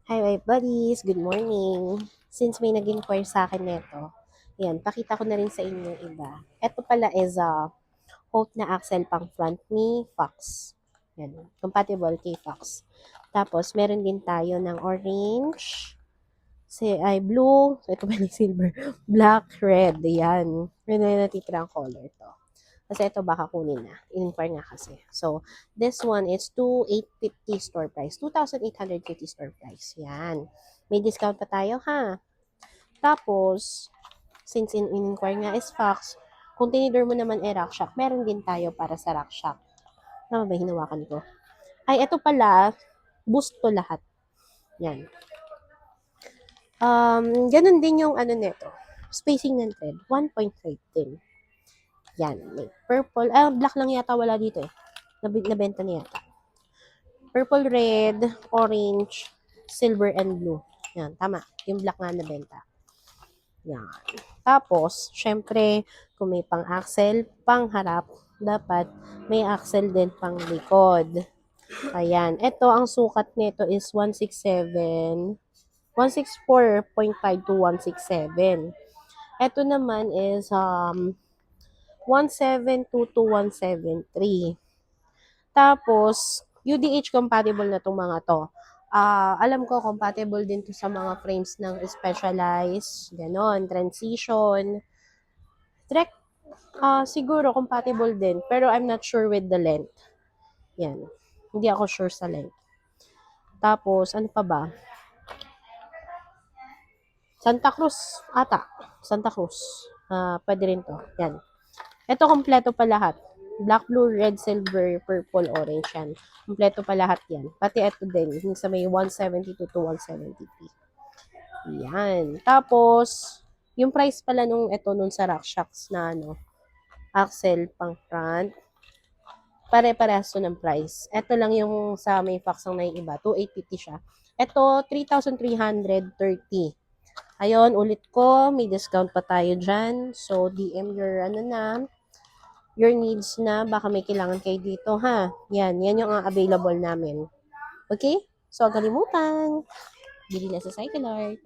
Hi, my buddies. Good morning. Since may nag-inquire sa akin nito, yan, pakita ko na rin sa inyo yung iba. Ito pala is Hope na axle pang front ni Fox. Yan, compatible kay Fox. Tapos, meron din tayo ng orange, blue, so ito pala yung silver, black, red, yan. Yun na yung natitirang color to. Kasi ito baka kunin na. In-inquire nga kasi. So, this one is 2,850 store price. 2,850 store price. Yan. May discount pa tayo ha. Tapos, since in-inquire nga is Fox, kung tinidor mo naman ay Rackshack, meron din tayo para sa Rackshack. Tama ba hinawakan ko? Ay, ito pala, boost to lahat. Yan. Ganun din yung ano nito. Spacing ng thread, 1.5 din. Yan, may purple. Black lang yata wala dito eh. Nabenta na yata. Purple, red, orange, silver, and blue. Yan, tama. Yung black nga nabenta. Yan. Tapos, syempre, kung may pang-axle, pang-harap, dapat may axle din pang likod. Ayan. Ito, ang sukat nito is 167, 164.5 to 167. Ito naman is 172 to 173. Tapos, UDH compatible na itong mga to. Alam ko, compatible din to sa mga frames ng Specialized, ganon, Transition. Trek, siguro compatible din, pero I'm not sure with the length. Yan. Hindi ako sure sa length. Tapos, ano pa ba? Santa Cruz ata. Santa Cruz. Pwede rin to. Yan. Ito, kompleto pa lahat. Black, blue, red, silver, purple, orange yan. Kompleto pa lahat yan. Pati ito din. Yung sa may 172 to 173. Yan. Tapos, yung price pala nung ito nun sa Rackshacks na axle pang front, pare-parehas to ng price. Ito lang yung sa may Fox ang naiiba. 2,850 siya. Ito, 3,330. Ayun, ulit ko, may discount pa tayo dyan. So, DM your needs na. Baka may kailangan kayo dito, ha? Yan yung available namin. Okay? So, huwag kalimutan. Bili na sa Cycle Art.